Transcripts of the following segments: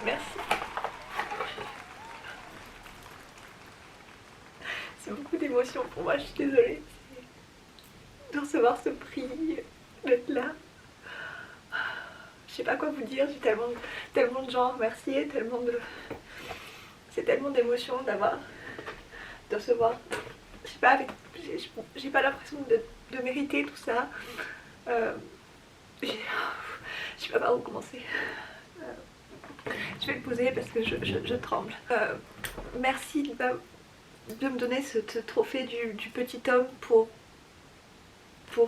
Merci. C'est beaucoup d'émotions pour moi, je suis désolée de recevoir ce prix, d'être là. Je sais pas quoi vous dire, j'ai tellement de gens à remercier, c'est tellement d'émotions de recevoir. Je sais pas, j'ai pas l'impression de mériter tout ça. Je sais pas par où commencer. Je vais me poser parce que je tremble. Merci de me donner ce trophée du petit homme pour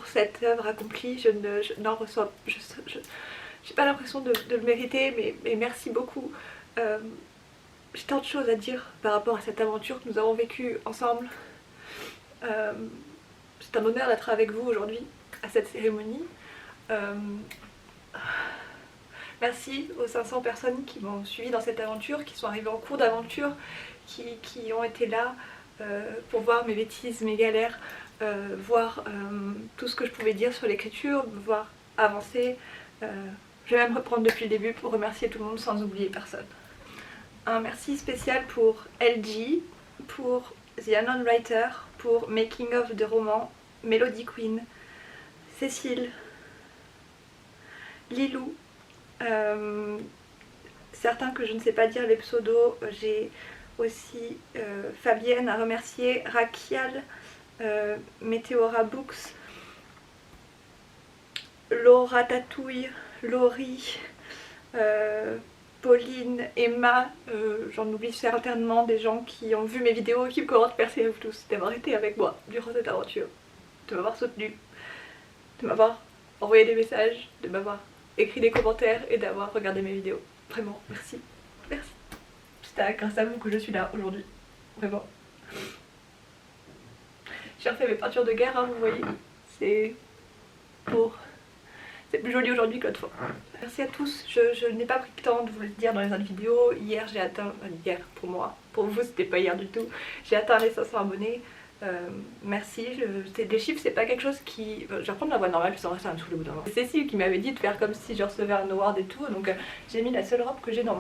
cette œuvre accomplie. Je n'en reçois. J'ai pas l'impression de le mériter, mais merci beaucoup. J'ai tant de choses à dire par rapport à cette aventure que nous avons vécue ensemble. C'est un honneur d'être avec vous aujourd'hui à cette cérémonie. Merci aux 500 personnes qui m'ont suivi dans cette aventure, qui sont arrivées en cours d'aventure, qui ont été là pour voir mes bêtises, mes galères, voir tout ce que je pouvais dire sur l'écriture, me voir avancer. Je vais même reprendre depuis le début pour remercier tout le monde sans oublier personne. Un merci spécial pour LG, pour The Unknown Writer, pour Making of de romans, Melody Queen, Cécile, Lilou, certains que je ne sais pas dire les pseudos, j'ai aussi Fabienne à remercier, Rakial, Météora Books, Laura Tatouille, Laurie, Pauline, Emma, j'en oublie certainement des gens qui ont vu mes vidéos et qui me commentent. Merci à vous tous d'avoir été avec moi durant cette aventure, de m'avoir soutenu, de m'avoir envoyé des messages, de m'avoir écrit des commentaires et d'avoir regardé mes vidéos. Vraiment, merci. Merci. C'est grâce à vous que je suis là aujourd'hui. Vraiment. J'ai refait mes peintures de guerre, hein, vous voyez. C'est plus joli aujourd'hui que l'autre fois. Merci à tous. Je n'ai pas pris le temps de vous le dire dans les autres vidéos. Hier j'ai atteint... hier pour moi. Pour vous c'était pas hier du tout. J'ai atteint les 500 abonnés. Merci. Les chiffres c'est pas quelque chose qui... Je vais reprendre la voix normale, je sens ça me saoule au bout d'un moment. C'est Cécile qui m'avait dit de faire comme si je recevais un award et tout. Donc j'ai mis la seule robe que j'ai dans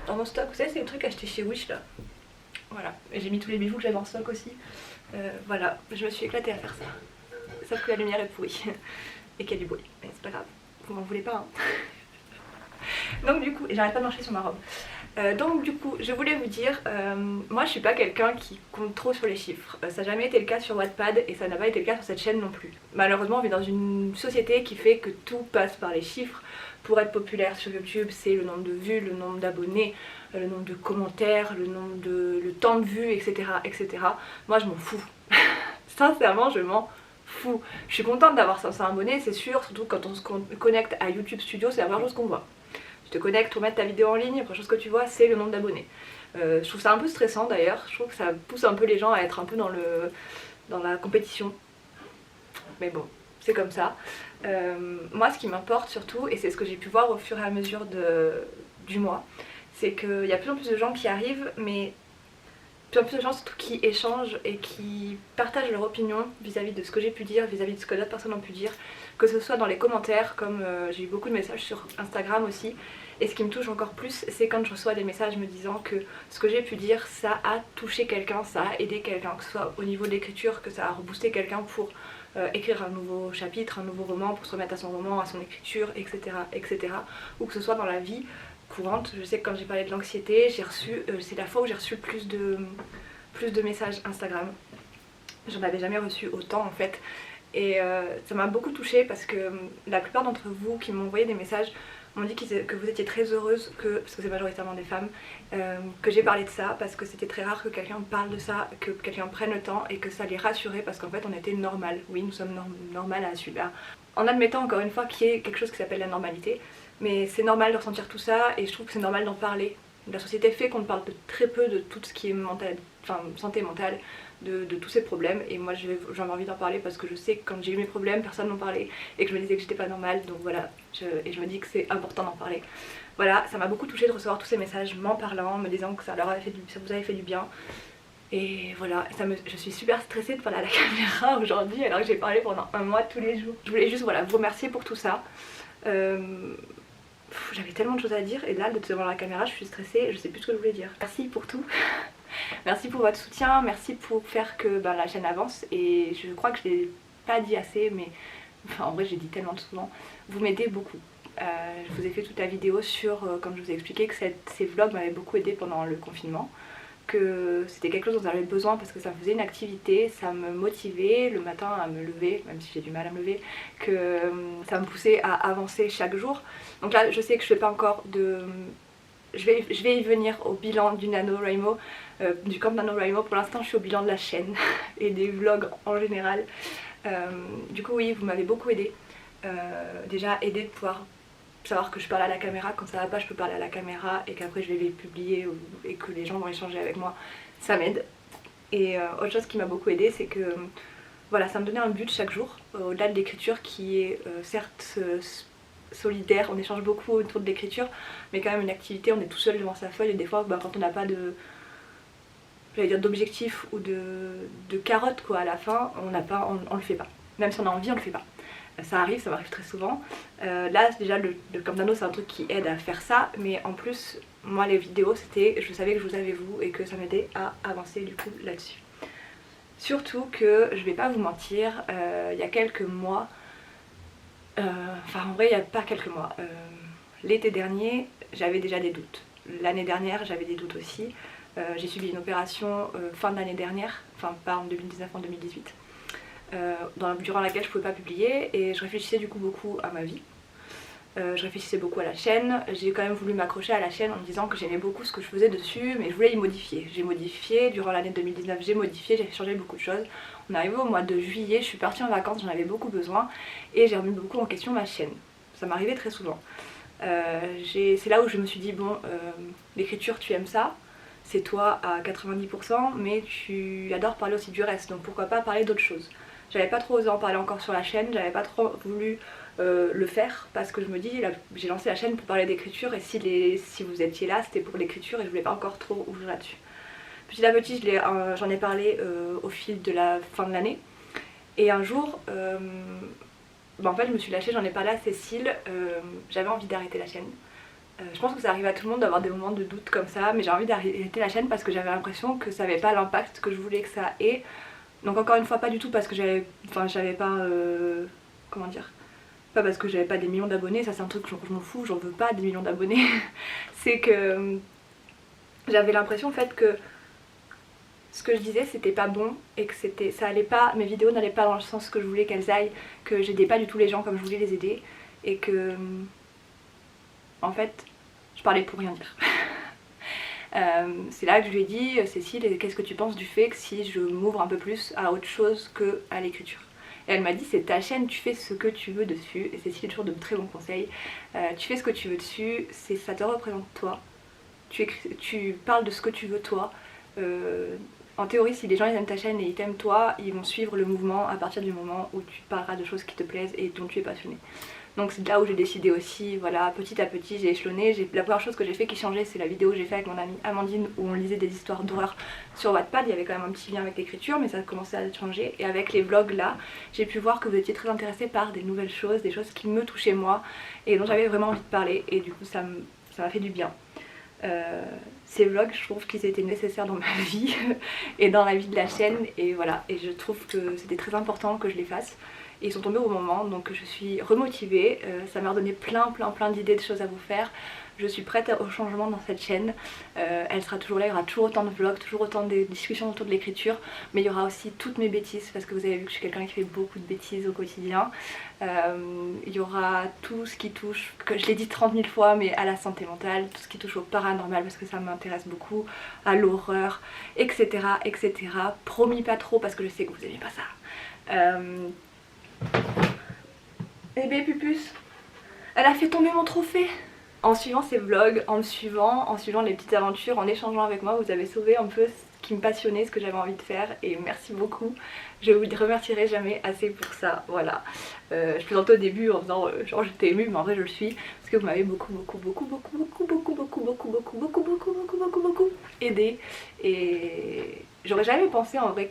mon stock. Vous savez c'est le truc acheté chez Wish là. Voilà. Et j'ai mis tous les bijoux que j'avais en stock aussi. Voilà. Je me suis éclatée à faire ça. Sauf que la lumière est pourrie. Et qu'il y a du bruit. Mais c'est pas grave. Vous m'en voulez pas hein. Donc du coup, et j'arrête pas de marcher sur ma robe. Donc du coup, je voulais vous dire, moi je suis pas quelqu'un qui compte trop sur les chiffres. Ça n'a jamais été le cas sur Wattpad et ça n'a pas été le cas sur cette chaîne non plus. Malheureusement, on vit dans une société qui fait que tout passe par les chiffres. Pour être populaire sur YouTube, c'est le nombre de vues, le nombre d'abonnés, le nombre de commentaires, le temps de vues, etc. etc. Moi je m'en fous. Sincèrement, je m'en fous. Je suis contente d'avoir 500 abonnés, c'est sûr, surtout quand on se connecte à YouTube Studio, c'est la première chose qu'on voit. Tu te connectes pour mettre ta vidéo en ligne, la première chose que tu vois, c'est le nombre d'abonnés. Je trouve ça un peu stressant d'ailleurs, je trouve que ça pousse un peu les gens à être un peu dans la compétition. Mais bon, c'est comme ça. Moi, ce qui m'importe surtout, et c'est ce que j'ai pu voir au fur et à mesure du mois, c'est qu'il y a de plus en plus de gens qui arrivent, mais de plus en plus de gens surtout qui échangent et qui partagent leur opinion vis-à-vis de ce que j'ai pu dire, vis-à-vis de ce que d'autres personnes ont pu dire, que ce soit dans les commentaires, comme j'ai eu beaucoup de messages sur Instagram aussi. Et ce qui me touche encore plus, c'est quand je reçois des messages me disant que ce que j'ai pu dire, ça a touché quelqu'un, ça a aidé quelqu'un, que ce soit au niveau de l'écriture, que ça a reboosté quelqu'un pour écrire un nouveau chapitre, un nouveau roman, pour se remettre à son roman, à son écriture, etc. etc. Ou que ce soit dans la vie courante. Je sais que quand j'ai parlé de l'anxiété, j'ai reçu, c'est la fois où j'ai reçu plus de messages Instagram. J'en avais jamais reçu autant en fait. Et ça m'a beaucoup touchée parce que la plupart d'entre vous qui m'ont envoyé des messages m'ont dit que vous étiez très heureuse, parce que c'est majoritairement des femmes, que j'ai parlé de ça, parce que c'était très rare que quelqu'un parle de ça, que quelqu'un prenne le temps et que ça les rassurait parce qu'en fait on était normal. Oui, nous sommes normales à celui-là. En admettant encore une fois qu'il y ait quelque chose qui s'appelle la normalité, mais c'est normal de ressentir tout ça et je trouve que c'est normal d'en parler. La société fait qu'on parle très peu de tout ce qui est santé mentale, de tous ces problèmes, et moi j'avais envie d'en parler parce que je sais que quand j'ai eu mes problèmes, personne n'en parlait et que je me disais que j'étais pas normale, donc voilà, et je me dis que c'est important d'en parler. Voilà, ça m'a beaucoup touchée de recevoir tous ces messages m'en parlant, me disant que ça vous avait fait du bien. Et voilà, je suis super stressée de parler à la caméra aujourd'hui alors que j'ai parlé pendant un mois tous les jours. Je voulais juste voilà, vous remercier pour tout ça. J'avais tellement de choses à dire et là devant la caméra je suis stressée, je sais plus ce que je voulais dire. Merci pour tout. Merci pour votre soutien, merci pour faire que la chaîne avance et je crois que je l'ai pas dit assez mais en vrai j'ai dit tellement souvent, vous m'aidez beaucoup. Je vous ai fait toute la vidéo sur, comme je vous ai expliqué, que ces vlogs m'avaient beaucoup aidé pendant le confinement, que c'était quelque chose dont j'avais besoin parce que ça me faisait une activité, ça me motivait le matin à me lever, même si j'ai du mal à me lever, que ça me poussait à avancer chaque jour. Donc là je sais que je fais pas encore de... Je vais y venir au bilan du NaNoWriMo, du camp NaNoWriMo. Pour l'instant je suis au bilan de la chaîne et des vlogs en général. Du coup oui, vous m'avez beaucoup aidé. Déjà aidé de pouvoir savoir que je parle à la caméra, quand ça va pas je peux parler à la caméra et qu'après je vais les publier et que les gens vont échanger avec moi, ça m'aide. Et autre chose qui m'a beaucoup aidé c'est que voilà, ça me donnait un but chaque jour, au-delà de l'écriture qui est certes solidaire, on échange beaucoup autour de l'écriture mais quand même une activité, on est tout seul devant sa feuille et des fois quand on n'a pas de d'objectif ou de carotte quoi à la fin, on le fait pas. Même si on a envie, on le fait pas. Ça arrive, ça m'arrive très souvent. Là déjà le Camp Nano c'est un truc qui aide à faire ça, mais en plus moi les vidéos c'était, je savais que je vous avais vous et que ça m'aidait à avancer du coup là-dessus. Surtout que je vais pas vous mentir, il y a quelques mois, enfin en vrai il n'y a pas quelques mois, l'été dernier j'avais déjà des doutes. L'année dernière j'avais des doutes aussi. J'ai subi une opération fin de l'année dernière, enfin pas en 2019, en 2018. Durant laquelle je pouvais pas publier et je réfléchissais du coup beaucoup à ma vie. Je réfléchissais beaucoup à la chaîne, j'ai quand même voulu m'accrocher à la chaîne en me disant que j'aimais beaucoup ce que je faisais dessus mais je voulais y modifier. J'ai modifié, durant l'année 2019 j'ai modifié, j'ai changé beaucoup de choses. On est arrivé au mois de juillet, je suis partie en vacances, j'en avais beaucoup besoin et j'ai remis beaucoup en question ma chaîne. Ça m'arrivait très souvent. C'est là où je me suis dit bon, l'écriture tu aimes ça, c'est toi à 90% mais tu adores parler aussi du reste donc pourquoi pas parler d'autres choses. J'avais pas trop osé en parler encore sur la chaîne, j'avais pas trop voulu le faire parce que je me dis, j'ai lancé la chaîne pour parler d'écriture et si vous étiez là c'était pour l'écriture et je voulais pas encore trop ouvrir là-dessus. Petit à petit j'en ai parlé au fil de la fin de l'année et un jour en fait je me suis lâchée, j'en ai parlé à Cécile, j'avais envie d'arrêter la chaîne. Je pense que ça arrive à tout le monde d'avoir des moments de doute comme ça mais j'ai envie d'arrêter la chaîne parce que j'avais l'impression que ça avait pas l'impact que je voulais que ça ait. Donc encore une fois pas du tout parce que j'avais pas comment dire, pas parce que j'avais pas des millions d'abonnés, ça c'est un truc que je m'en fous, j'en veux pas des millions d'abonnés. C'est que j'avais l'impression en fait que ce que je disais c'était pas bon et que ça allait pas, mes vidéos n'allaient pas dans le sens que je voulais qu'elles aillent, que j'aidais pas du tout les gens comme je voulais les aider et que en fait je parlais pour rien dire. C'est là que je lui ai dit, Cécile, qu'est-ce que tu penses du fait que si je m'ouvre un peu plus à autre chose qu'à l'écriture? Et elle m'a dit, c'est ta chaîne, tu fais ce que tu veux dessus. Et Cécile est toujours de très bons conseils. Tu fais ce que tu veux dessus, ça te représente toi. Tu parles de ce que tu veux toi. En théorie, si les gens ils aiment ta chaîne et ils t'aiment toi, ils vont suivre le mouvement à partir du moment où tu parleras de choses qui te plaisent et dont tu es passionné. Donc c'est là où j'ai décidé aussi, voilà, petit à petit j'ai échelonné. La première chose que j'ai fait qui changeait c'est la vidéo que j'ai fait avec mon amie Amandine où on lisait des histoires d'horreur sur Wattpad. Il y avait quand même un petit lien avec l'écriture mais ça a commencé à changer. Et avec les vlogs là, j'ai pu voir que vous étiez très intéressés par des nouvelles choses, des choses qui me touchaient moi et dont j'avais vraiment envie de parler et du coup ça m'a fait du bien. Ces vlogs je trouve qu'ils étaient nécessaires dans ma vie et dans la vie de la chaîne et voilà, et je trouve que c'était très important que je les fasse. Et ils sont tombés au moment donc je suis remotivée, ça m'a redonné plein d'idées de choses à vous faire. Je suis prête au changement dans cette chaîne, elle sera toujours là, il y aura toujours autant de vlogs, toujours autant de discussions autour de l'écriture, mais il y aura aussi toutes mes bêtises parce que vous avez vu que je suis quelqu'un qui fait beaucoup de bêtises au quotidien. Il y aura tout ce qui touche, que je l'ai dit 30 000 fois, mais à la santé mentale, tout ce qui touche au paranormal parce que ça m'intéresse beaucoup, à l'horreur, etc. etc. Promis pas trop parce que je sais que vous aimez pas ça. Bébé Pupus, elle a fait tomber mon trophée. En suivant ces vlogs, en suivant les petites aventures, en échangeant avec moi, vous avez sauvé un peu ce qui me passionnait, ce que j'avais envie de faire et merci beaucoup. Je vous remercierai jamais assez pour ça, voilà. Je plaisantais au début en faisant genre j'étais émue mais en vrai je le suis parce que vous m'avez beaucoup aidé et J'aurais jamais pensé en vrai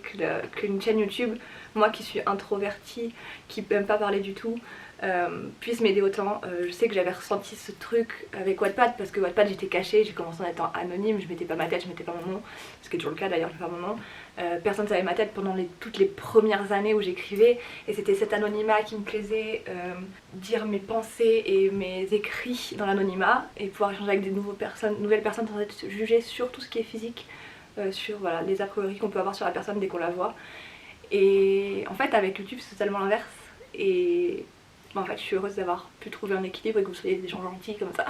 qu'une chaîne YouTube, moi qui suis introvertie, qui n'aime pas parler du tout, puisse m'aider autant. Je sais que j'avais ressenti ce truc avec Wattpad parce que Wattpad j'étais cachée, j'ai commencé en étant anonyme, je mettais pas ma tête, je mettais pas mon nom, ce qui est toujours le cas d'ailleurs, je mets pas mon nom. Personne ne savait ma tête pendant toutes les premières années où j'écrivais et c'était cet anonymat qui me plaisait, dire mes pensées et mes écrits dans l'anonymat et pouvoir échanger avec des nouvelles personnes sans être jugée sur tout ce qui est physique, sur voilà, les a priori qu'on peut avoir sur la personne dès qu'on la voit. Et en fait avec YouTube c'est totalement l'inverse et en fait je suis heureuse d'avoir pu trouver un équilibre et que vous soyez des gens gentils comme ça.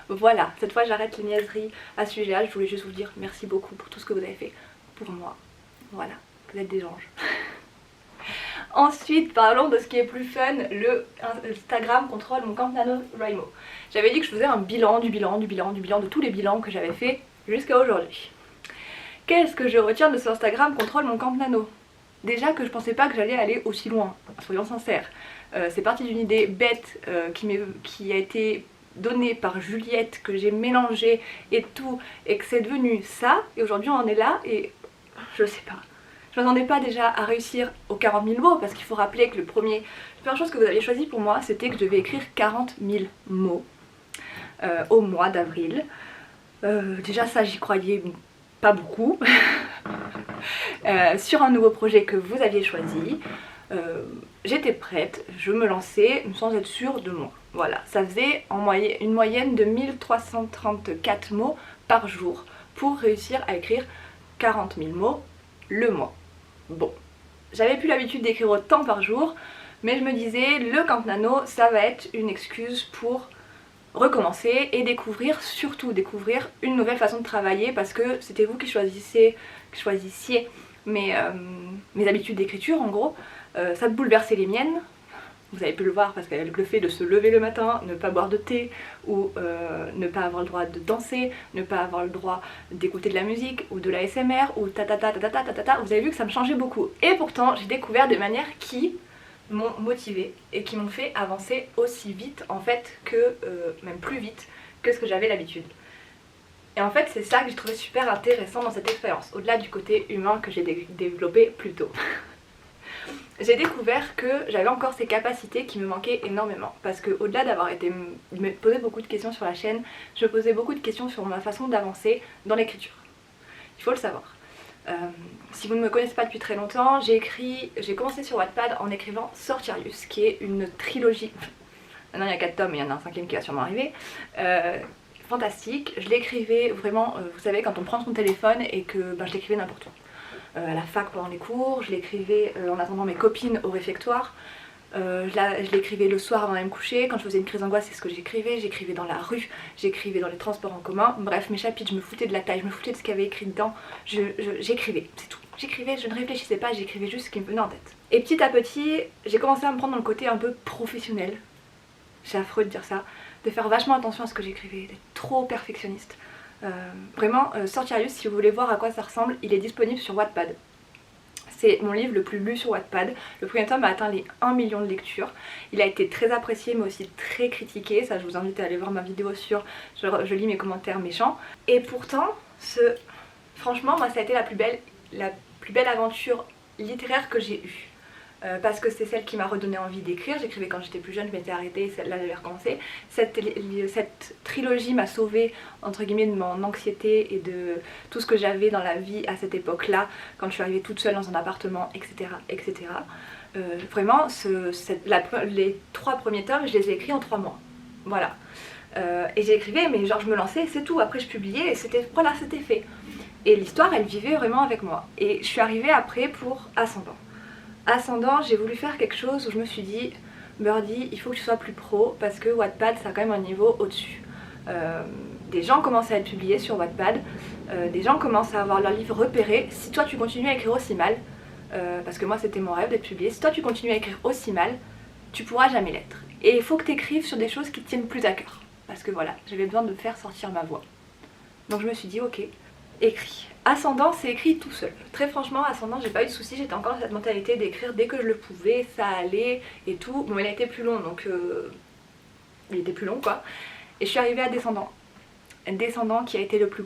Voilà, cette fois j'arrête les niaiseries à ce sujet là, je voulais juste vous dire merci beaucoup pour tout ce que vous avez fait pour moi. Voilà, vous êtes des anges. Ensuite, parlons de ce qui est plus fun, le Instagram contrôle mon compte NaNoWriMo. J'avais dit que je faisais un bilan de tous les bilans que j'avais fait jusqu'à aujourd'hui. Qu'est-ce que je retiens de ce Instagram contrôle mon compte Nano? Déjà que je pensais pas que j'allais aller aussi loin, soyons sincères. C'est parti d'une idée bête qui a été donnée par Juliette, que j'ai mélangée et tout, et que c'est devenu ça, et aujourd'hui on en est là, et je sais pas. Je m'attendais pas déjà à réussir aux 40 000 mots, parce qu'il faut rappeler que la première chose que vous aviez choisi pour moi, c'était que je devais écrire 40 000 mots au mois d'avril. Déjà ça j'y croyais pas beaucoup. Sur un nouveau projet que vous aviez choisi, j'étais prête, je me lançais sans être sûre de moi. Voilà, ça faisait une moyenne de 1334 mots par jour pour réussir à écrire 40 000 mots le mois. Bon, j'avais plus l'habitude d'écrire autant par jour, mais je me disais, le Camp Nano, ça va être une excuse pour recommencer et surtout découvrir une nouvelle façon de travailler parce que c'était vous qui choisissiez mes habitudes d'écriture en gros. Ça bouleversait les miennes, vous avez pu le voir parce qu'avec le fait de se lever le matin, ne pas boire de thé ou ne pas avoir le droit de danser, ne pas avoir le droit d'écouter de la musique ou de la SMR ou vous avez vu que ça me changeait beaucoup. Et pourtant j'ai découvert des manières qui m'ont motivée et qui m'ont fait avancer aussi vite en fait que, même plus vite que ce que j'avais l'habitude. Et en fait c'est ça que j'ai trouvé super intéressant dans cette expérience, au-delà du côté humain que j'ai développé plus tôt. J'ai découvert que j'avais encore ces capacités qui me manquaient énormément parce que au-delà d'avoir me poser beaucoup de questions sur la chaîne, je me posais beaucoup de questions sur ma façon d'avancer dans l'écriture. Il faut le savoir. Si vous ne me connaissez pas depuis très longtemps, j'ai commencé sur Wattpad en écrivant Sortirius, qui est une trilogie. Maintenant il y a 4 tomes et il y en a un 5e qui va sûrement arriver. Fantastique, je l'écrivais vraiment, vous savez, quand on prend son téléphone et que je l'écrivais n'importe où. À la fac pendant les cours, je l'écrivais en attendant mes copines au réfectoire. Je l'écrivais le soir avant d'aller me coucher, quand je faisais une crise d'angoisse c'est ce que j'écrivais dans la rue, j'écrivais dans les transports en commun, bref mes chapitres je me foutais de la taille, je me foutais de ce qu'il y avait écrit dedans, j'écrivais, c'est tout. J'écrivais, je ne réfléchissais pas, j'écrivais juste ce qui me venait en tête. Et petit à petit, j'ai commencé à me prendre dans le côté un peu professionnel, c'est affreux de dire ça, de faire vachement attention à ce que j'écrivais, d'être trop perfectionniste. Vraiment, Sortirius, si vous voulez voir à quoi ça ressemble, il est disponible sur Wattpad. C'est mon livre le plus lu sur Wattpad. Le premier tome a atteint les 1 million de lectures. Il a été très apprécié mais aussi très critiqué. Ça je vous invite à aller voir ma vidéo sur je lis mes commentaires méchants. Et pourtant, franchement moi ça a été la plus belle aventure littéraire que j'ai eue. Parce que c'est celle qui m'a redonné envie d'écrire. J'écrivais quand j'étais plus jeune, je m'étais arrêtée, celle-là j'avais recommencé. Cette trilogie m'a sauvée entre guillemets de mon anxiété et de tout ce que j'avais dans la vie à cette époque-là, quand je suis arrivée toute seule dans un appartement, etc. etc. Vraiment, les 3 premiers tomes, je les ai écrits en 3 mois. Voilà. Et j'écrivais, mais genre je me lançais, c'est tout. Après je publiais et c'était fait. Et l'histoire, elle vivait vraiment avec moi. Et je suis arrivée après pour Ascendant. Ascendant, j'ai voulu faire quelque chose où je me suis dit Birdie, il faut que tu sois plus pro parce que Wattpad ça a quand même un niveau au-dessus. Des gens commencent à être publiés sur Wattpad, des gens commencent à avoir leurs livres repérés. Si toi tu continues à écrire aussi mal, parce que moi c'était mon rêve d'être publié, si toi tu continues à écrire aussi mal, tu pourras jamais l'être. Et il faut que tu écrives sur des choses qui te tiennent plus à cœur. Parce que voilà, j'avais besoin de faire sortir ma voix. Donc je me suis dit ok, écris. Ascendant, c'est écrit tout seul. Très franchement, Ascendant, j'ai pas eu de soucis, j'étais encore dans cette mentalité d'écrire dès que je le pouvais, ça allait et tout. Bon, il a été plus long, donc il était plus long quoi. Et je suis arrivée à Descendant. Descendant qui a été la plus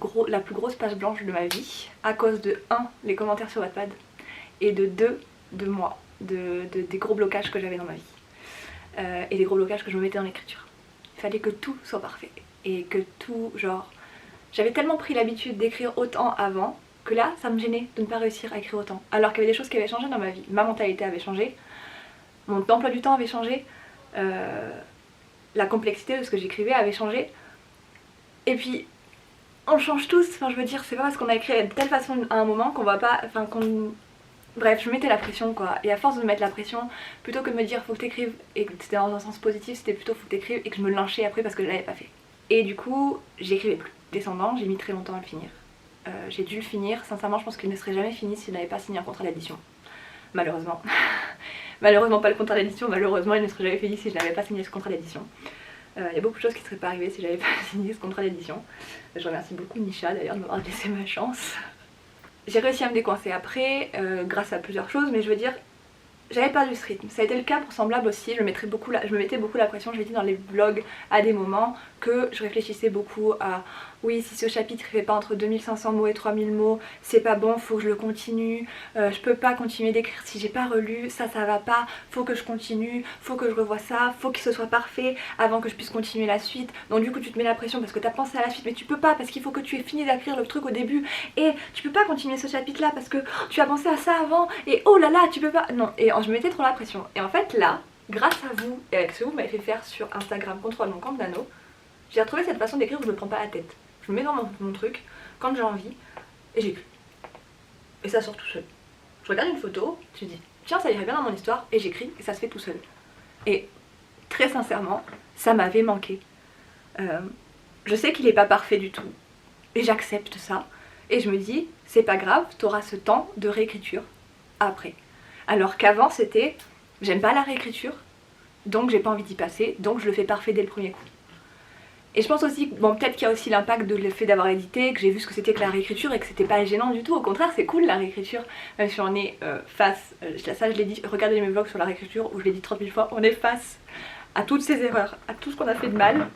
grosse page blanche de ma vie à cause de 1 les commentaires sur Wattpad et de 2 de moi, des gros blocages que j'avais dans ma vie et des gros blocages que je me mettais dans l'écriture. Il fallait que tout soit parfait et que tout genre... J'avais tellement pris l'habitude d'écrire autant avant que là ça me gênait de ne pas réussir à écrire autant. Alors qu'il y avait des choses qui avaient changé dans ma vie. Ma mentalité avait changé, mon emploi du temps avait changé, la complexité de ce que j'écrivais avait changé. Et puis on change tous, enfin je veux dire c'est pas parce qu'on a écrit de telle façon à un moment qu'on va pas, enfin qu'on... Bref, je mettais la pression quoi, et à force de me mettre la pression, plutôt que de me dire faut que t'écrives, et que c'était dans un sens positif, c'était plutôt faut que t'écrives, et que je me lynchais après parce que je l'avais pas fait. Et du coup, j'écrivais plus. Descendant, j'ai mis très longtemps à le finir. J'ai dû le finir, sincèrement je pense qu'il ne serait jamais fini s'il n'avait pas signé un contrat d'édition. Malheureusement. Malheureusement pas le contrat d'édition, malheureusement il ne serait jamais fini si je n'avais pas signé ce contrat d'édition. Il y a beaucoup de choses qui ne seraient pas arrivées si j'avais pas signé ce contrat d'édition. Je remercie beaucoup Nisha d'ailleurs de m'avoir laissé ma chance. J'ai réussi à me décoincer après, grâce à plusieurs choses, mais je veux dire, j'avais perdu ce rythme. Ça a été le cas pour Semblable aussi, je me mettais beaucoup la pression, je l'ai dit dans les vlogs à des moments, que je réfléchissais beaucoup à oui si ce chapitre il fait pas entre 2500 mots et 3000 mots, c'est pas bon, faut que je le continue, je peux pas continuer d'écrire si j'ai pas relu, ça va pas, faut que je continue, faut que je revoie ça, faut que ce soit parfait avant que je puisse continuer la suite. Donc du coup tu te mets la pression parce que t'as pensé à la suite mais tu peux pas parce qu'il faut que tu aies fini d'écrire le truc au début et tu peux pas continuer ce chapitre là parce que tu as pensé à ça avant et oh là là tu peux pas, non, et je me mettais trop la pression. Et en fait là, grâce à vous et avec ce que vous m'avez fait faire sur Instagram Contrôle mon compte nano, j'ai retrouvé cette façon d'écrire où je me prends pas la tête. Je me mets dans mon truc quand j'ai envie et j'écris. Et ça sort tout seul. Je regarde une photo, je me dis tiens ça irait bien dans mon histoire et j'écris et ça se fait tout seul. Et très sincèrement, ça m'avait manqué. Je sais qu'il est pas parfait du tout et j'accepte ça. Et je me dis c'est pas grave, t'auras ce temps de réécriture après. Alors qu'avant c'était j'aime pas la réécriture, donc j'ai pas envie d'y passer, donc je le fais parfait dès le premier coup. Et je pense aussi, bon peut-être qu'il y a aussi l'impact de le fait d'avoir édité, que j'ai vu ce que c'était que la réécriture et que c'était pas gênant du tout, au contraire c'est cool la réécriture, même si on est face, ça je l'ai dit, regardez mes vlogs sur la réécriture où je l'ai dit 30 000 fois, on est face à toutes ces erreurs, à tout ce qu'on a fait de mal,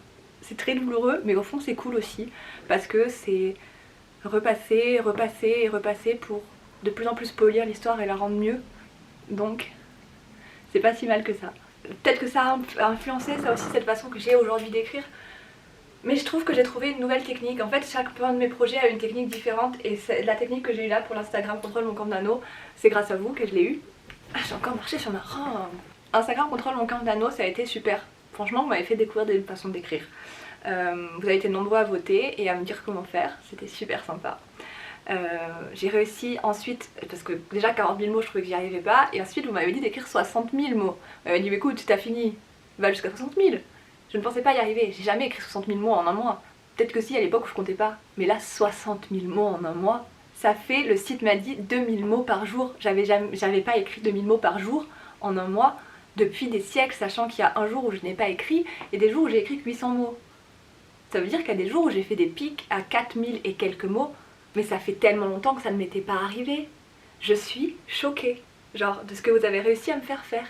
c'est très douloureux mais au fond c'est cool aussi, parce que c'est repasser, repasser et repasser pour de plus en plus polir l'histoire et la rendre mieux, donc c'est pas si mal que ça. Peut-être que ça a influencé ça aussi cette façon que j'ai aujourd'hui d'écrire. Mais je trouve que j'ai trouvé une nouvelle technique. En fait, chaque un de mes projets a une technique différente et la technique que j'ai eue là pour l'Instagram Contrôle mon compte nano, c'est grâce à vous que je l'ai eue. Ah, j'ai encore marché sur ma robe. Instagram Contrôle mon compte nano, ça a été super. Franchement, vous m'avez fait découvrir des façons d'écrire. Vous avez été nombreux à voter et à me dire comment faire. C'était super sympa. J'ai réussi ensuite, parce que déjà 40 000 mots je trouvais que j'y arrivais pas, et ensuite vous m'avez dit d'écrire 60 000 mots. Vous m'avez dit mais écoute, t'as fini, va jusqu'à 60 000. Je ne pensais pas y arriver, j'ai jamais écrit 60 000 mots en un mois. Peut-être que si à l'époque où je comptais pas. Mais là 60 000 mots en un mois, ça fait, le site m'a dit 2000 mots par jour. J'avais pas écrit 2000 mots par jour en un mois depuis des siècles, sachant qu'il y a un jour où je n'ai pas écrit et des jours où j'ai écrit que 800 mots. Ça veut dire qu'il y a des jours où j'ai fait des pics à 4000 et quelques mots, mais ça fait tellement longtemps que ça ne m'était pas arrivé. Je suis choquée, genre de ce que vous avez réussi à me faire faire.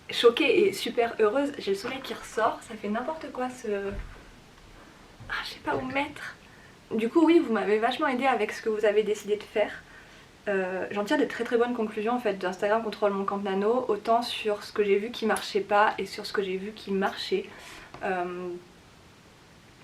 Choquée et super heureuse, j'ai le soleil qui ressort, ça fait n'importe quoi ce... Ah, je sais pas où mettre. Du coup oui, vous m'avez vachement aidé avec ce que vous avez décidé de faire. J'en tire de très très bonnes conclusions en fait d'Instagram Contrôle mon compte nano, autant sur ce que j'ai vu qui marchait pas et sur ce que j'ai vu qui marchait.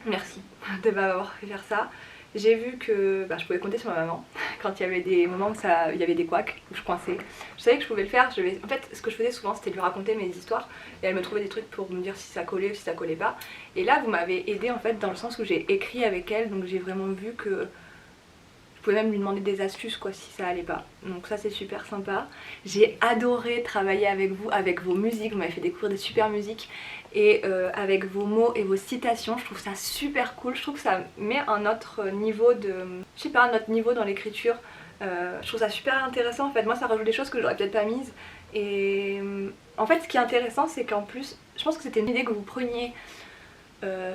Merci de m'avoir fait faire ça. J'ai vu que je pouvais compter sur ma maman quand il y avait des moments où il y avait des couacs, où je coinçais. Je savais que je pouvais le faire. En fait, ce que je faisais souvent, c'était de lui raconter mes histoires et elle me trouvait des trucs pour me dire si ça collait ou si ça collait pas. Et là, vous m'avez aidé en fait dans le sens où j'ai écrit avec elle, donc j'ai vraiment vu que je pouvais même lui demander des astuces quoi si ça allait pas. Donc ça c'est super sympa. J'ai adoré travailler avec vous, avec vos musiques, vous m'avez fait découvrir des super musiques et avec vos mots et vos citations, je trouve ça super cool. Je trouve que ça met un autre niveau de... je sais pas, un autre niveau dans l'écriture. Je trouve ça super intéressant en fait. Moi ça rajoute des choses que j'aurais peut-être pas mises. Et en fait ce qui est intéressant c'est qu'en plus, je pense que c'était une idée que vous preniez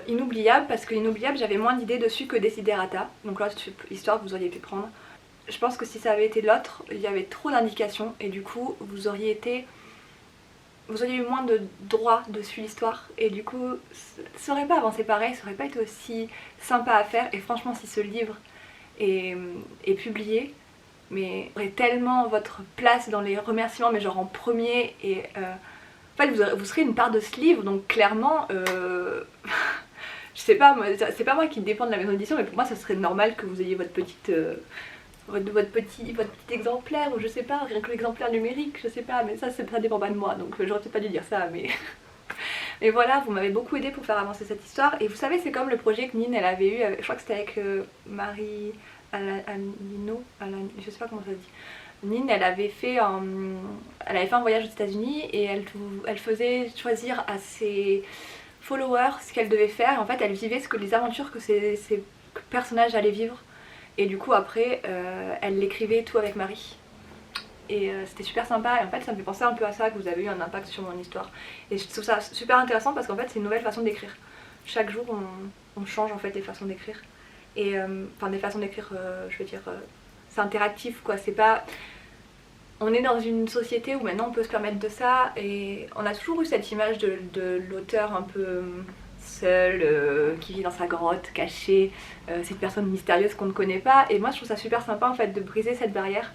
Inoubliable, parce que Inoubliable j'avais moins d'idées dessus que Desiderata, donc là histoire que vous auriez pu prendre. Je pense que si ça avait été l'autre, il y avait trop d'indications et du coup vous auriez été vous auriez eu moins de droits dessus l'histoire et du coup ça aurait pas avancé pareil, ça aurait pas été aussi sympa à faire. Et franchement si ce livre est publié, mais vous aurez tellement votre place dans les remerciements, mais genre en premier. Et en fait vous serez une part de ce livre, donc clairement je sais pas, c'est pas moi qui dépend de la maison d'édition, mais pour moi ça serait normal que vous ayez votre petite votre petit exemplaire, ou je sais pas, rien que l'exemplaire numérique, je sais pas, mais ça dépend pas de moi, donc j'aurais peut-être pas dû dire ça, mais mais voilà, vous m'avez beaucoup aidé pour faire avancer cette histoire. Et vous savez, c'est comme le projet que Nine elle avait eu, je crois que c'était avec Marie Alino, je sais pas comment ça se dit. Nine elle avait fait un voyage aux États-Unis et elle faisait choisir à ses followers ce qu'elle devait faire. En fait elle vivait les aventures que ces personnages allaient vivre. Et du coup après elle l'écrivait tout avec Marie. Et c'était super sympa, et en fait ça me fait penser un peu à ça, que vous avez eu un impact sur mon histoire. Et je trouve ça super intéressant parce qu'en fait c'est une nouvelle façon d'écrire. Chaque jour on change en fait les façons d'écrire. Et enfin des façons d'écrire, je veux dire, c'est interactif quoi, c'est pas... On est dans une société où maintenant on peut se permettre de ça, et on a toujours eu cette image de l'auteur un peu seul, qui vit dans sa grotte, caché, cette personne mystérieuse qu'on ne connaît pas. Et moi je trouve ça super sympa en fait de briser cette barrière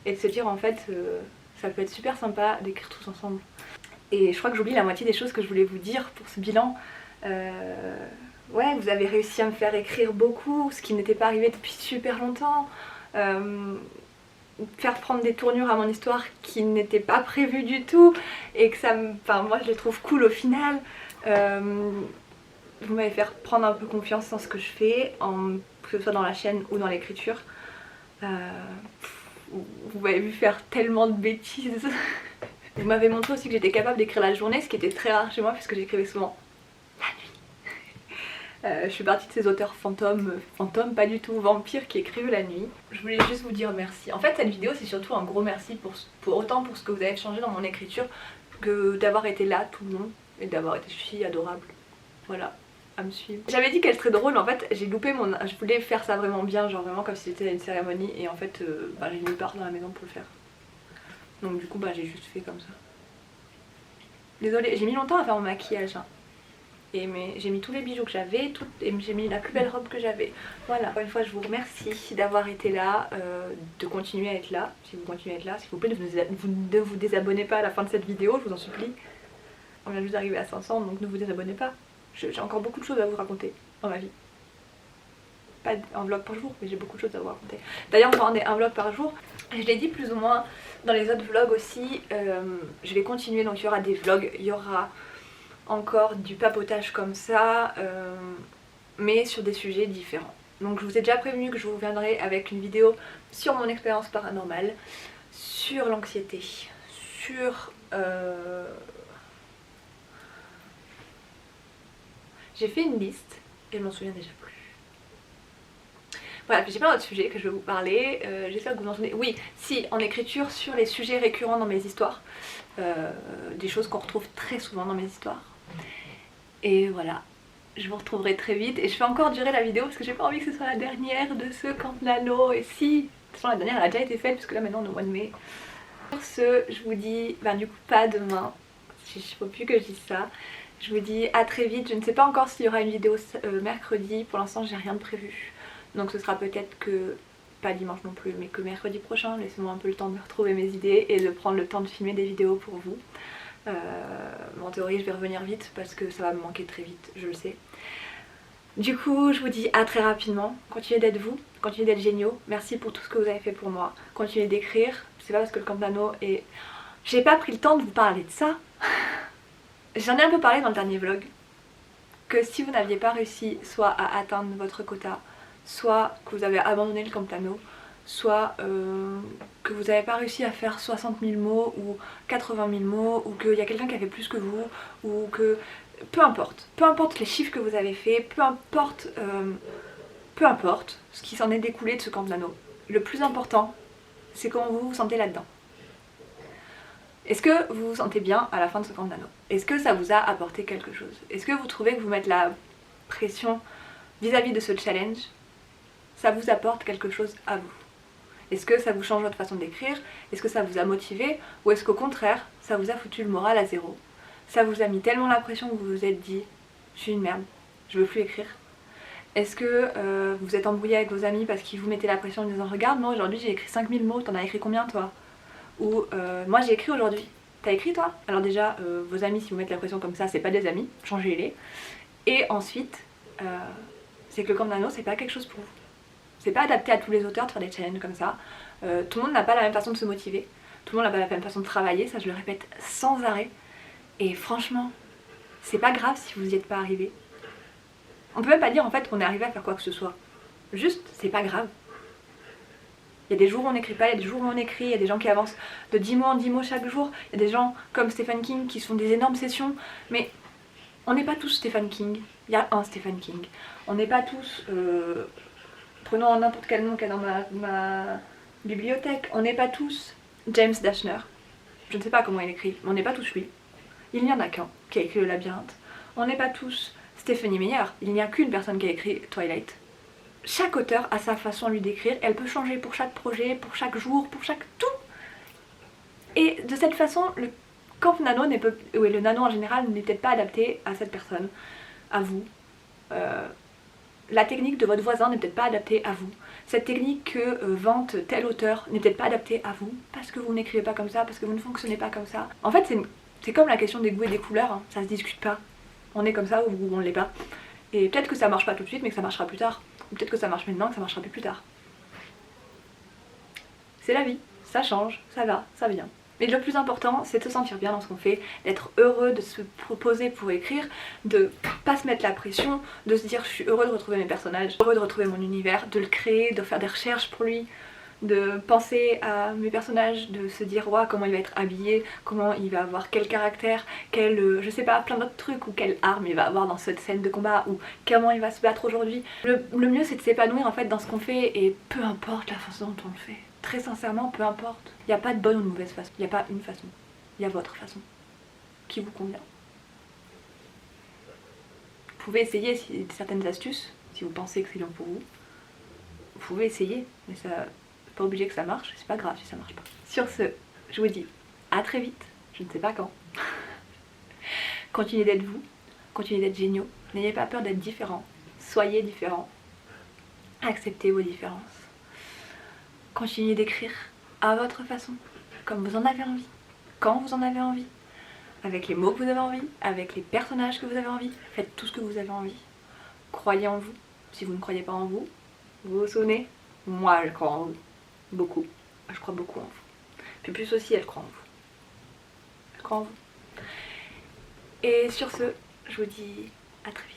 et de se dire en fait ça peut être super sympa d'écrire tous ensemble. Et je crois que j'oublie la moitié des choses que je voulais vous dire pour ce bilan. Ouais, vous avez réussi à me faire écrire beaucoup, ce qui n'était pas arrivé depuis super longtemps. Faire prendre des tournures à mon histoire qui n'étaient pas prévues du tout et que ça me... Enfin moi je les trouve cool au final. Vous m'avez fait prendre un peu confiance dans ce que je fais, que ce soit dans la chaîne ou dans l'écriture. Vous m'avez vu faire tellement de bêtises. Vous m'avez montré aussi que j'étais capable d'écrire la journée, ce qui était très rare chez moi puisque j'écrivais souvent la nuit. Je suis partie de ces auteurs fantômes, pas du tout vampires, qui écrivent la nuit. Je voulais juste vous dire merci. En fait cette vidéo c'est surtout un gros merci autant pour ce que vous avez changé dans mon écriture que d'avoir été là tout le long et d'avoir été fille adorable. Voilà, à me suivre. J'avais dit qu'elle serait drôle, mais en fait j'ai loupé je voulais faire ça vraiment bien, genre vraiment comme si c'était une cérémonie, et en fait j'ai nulle part dans la maison pour le faire. Donc du coup j'ai juste fait comme ça. Désolée, j'ai mis longtemps à faire mon maquillage hein. Mais j'ai mis tous les bijoux que j'avais et j'ai mis la plus belle robe que j'avais. Voilà, encore une fois je vous remercie d'avoir été là, de continuer à être là. Si vous continuez à être là, s'il vous plaît ne vous désabonnez pas à la fin de cette vidéo, je vous en supplie. On vient juste d'arriver à 500, donc ne vous désabonnez pas. J'ai encore beaucoup de choses à vous raconter dans ma vie. Pas un vlog par jour, mais j'ai beaucoup de choses à vous raconter. D'ailleurs on va en un vlog par jour. Je l'ai dit plus ou moins dans les autres vlogs aussi, je vais continuer, donc il y aura des vlogs, il y aura encore du papotage comme ça, mais sur des sujets différents. Donc je vous ai déjà prévenu que je vous reviendrai avec une vidéo sur mon expérience paranormale, sur l'anxiété, sur... J'ai fait une liste et je m'en souviens déjà plus. Voilà, j'ai plein d'autres sujets que je vais vous parler, j'espère que vous en souvenez. Oui, si, en écriture sur les sujets récurrents dans mes histoires, des choses qu'on retrouve très souvent dans mes histoires. Et voilà, je vous retrouverai très vite et je fais encore durer la vidéo parce que j'ai pas envie que ce soit la dernière de ce camp de l'anneau. Et si, de toute façon la dernière elle a déjà été faite puisque là maintenant on est au mois de mai. Sur ce, je vous dis, du coup pas demain, il faut plus que je dise ça. Je vous dis à très vite, je ne sais pas encore s'il y aura une vidéo mercredi, pour l'instant j'ai rien de prévu. Donc ce sera peut-être que, pas dimanche non plus, mais que mercredi prochain. Laissez-moi un peu le temps de retrouver mes idées et de prendre le temps de filmer des vidéos pour vous. En théorie je vais revenir vite parce que ça va me manquer très vite, je le sais. Du coup je vous dis à très rapidement, continuez d'être vous, continuez d'être géniaux, merci pour tout ce que vous avez fait pour moi, continuez d'écrire, c'est pas parce que le camp de l'anneau est... J'ai pas pris le temps de vous parler de ça. J'en ai un peu parlé dans le dernier vlog, que si vous n'aviez pas réussi soit à atteindre votre quota, soit que vous avez abandonné le camp de l'anneau, soit que vous n'avez pas réussi à faire 60 000 mots ou 80 000 mots, ou qu'il y a quelqu'un qui a fait plus que vous, ou que... peu importe les chiffres que vous avez fait, peu importe ce qui s'en est découlé de ce camp de l'anneau. Le plus important, c'est comment vous vous sentez là-dedans. Est-ce que vous vous sentez bien à la fin de ce camp de l'anneau? Est-ce que ça vous a apporté quelque chose? Est-ce que vous trouvez que vous mettez la pression vis-à-vis de ce challenge, ça vous apporte quelque chose à vous? Est-ce que ça vous change votre façon d'écrire? Est-ce que ça vous a motivé? Ou est-ce qu'au contraire, ça vous a foutu le moral à zéro? Ça vous a mis tellement la pression que vous vous êtes dit « je suis une merde, je veux plus écrire ». Est-ce que vous êtes embrouillé avec vos amis parce qu'ils vous mettaient la pression en disant « regarde, moi aujourd'hui j'ai écrit 5000 mots, t'en as écrit combien toi ?» Ou moi j'ai écrit aujourd'hui, t'as écrit toi? Alors déjà, vos amis si vous mettez la pression comme ça, c'est pas des amis, changez-les. Et ensuite, c'est que le camp nano c'est pas quelque chose pour vous. C'est pas adapté à tous les auteurs de faire des challenges comme ça. Tout le monde n'a pas la même façon de se motiver, tout le monde n'a pas la même façon de travailler, ça je le répète sans arrêt. Et franchement, c'est pas grave si vous y êtes pas arrivé. On peut même pas dire en fait qu'on est arrivé à faire quoi que ce soit. Juste, c'est pas grave. Il y a des jours où on n'écrit pas, il y a des jours où on écrit, il y a des gens qui avancent de 10 mots en 10 mots chaque jour, il y a des gens comme Stephen King qui se font des énormes sessions, mais on n'est pas tous Stephen King, il y a un Stephen King. On n'est pas tous, prenons n'importe quel nom qu'il y a dans ma bibliothèque, on n'est pas tous James Dashner. Je ne sais pas comment il écrit, mais on n'est pas tous lui. Il n'y en a qu'un qui a écrit Le Labyrinthe. On n'est pas tous Stephenie Meyer, il n'y a qu'une personne qui a écrit Twilight. Chaque auteur a sa façon lui d'écrire, elle peut changer pour chaque projet, pour chaque jour, pour chaque tout. Et de cette façon, le camp nano le nano en général n'est peut-être pas adapté à cette personne, à vous. La technique de votre voisin n'est peut-être pas adaptée à vous. Cette technique que vante tel auteur n'est peut-être pas adaptée à vous, parce que vous n'écrivez pas comme ça, parce que vous ne fonctionnez pas comme ça. En fait, c'est comme la question des goûts et des couleurs, hein. Ça se discute pas. On est comme ça ou on ne l'est pas. Et peut-être que ça marche pas tout de suite, mais que ça marchera plus tard. Ou peut-être que ça marche maintenant, que ça marchera plus tard. C'est la vie, ça change, ça va, ça vient. Mais le plus important, c'est de se sentir bien dans ce qu'on fait, d'être heureux, de se proposer pour écrire, de pas se mettre la pression, de se dire je suis heureux de retrouver mes personnages, heureux de retrouver mon univers, de le créer, de faire des recherches pour lui, de penser à mes personnages, de se dire ouais, comment il va être habillé, comment il va avoir quel caractère, quel, je sais pas, plein d'autres trucs, ou quelle arme il va avoir dans cette scène de combat, ou comment il va se battre aujourd'hui. Le mieux c'est de s'épanouir en fait dans ce qu'on fait, et peu importe la façon dont on le fait. Très sincèrement, peu importe. Il n'y a pas de bonne ou de mauvaise façon, il n'y a pas une façon, il y a votre façon, qui vous convient. Vous pouvez essayer certaines astuces, si vous pensez que c'est bon pour vous. Vous pouvez essayer, mais ça... pas obligé que ça marche, c'est pas grave si ça marche pas. Sur ce, je vous dis à très vite, je ne sais pas quand. Continuez d'être vous, continuez d'être géniaux, n'ayez pas peur d'être différents, soyez différents, acceptez vos différences. Continuez d'écrire à votre façon, comme vous en avez envie, quand vous en avez envie, avec les mots que vous avez envie, avec les personnages que vous avez envie, faites tout ce que vous avez envie. Croyez en vous, si vous ne croyez pas en vous, vous vous souvenez, moi je crois en vous. Beaucoup. Je crois beaucoup en vous. Puis plus aussi, elle croit en vous. Elle croit en vous. Et sur ce, je vous dis à très vite.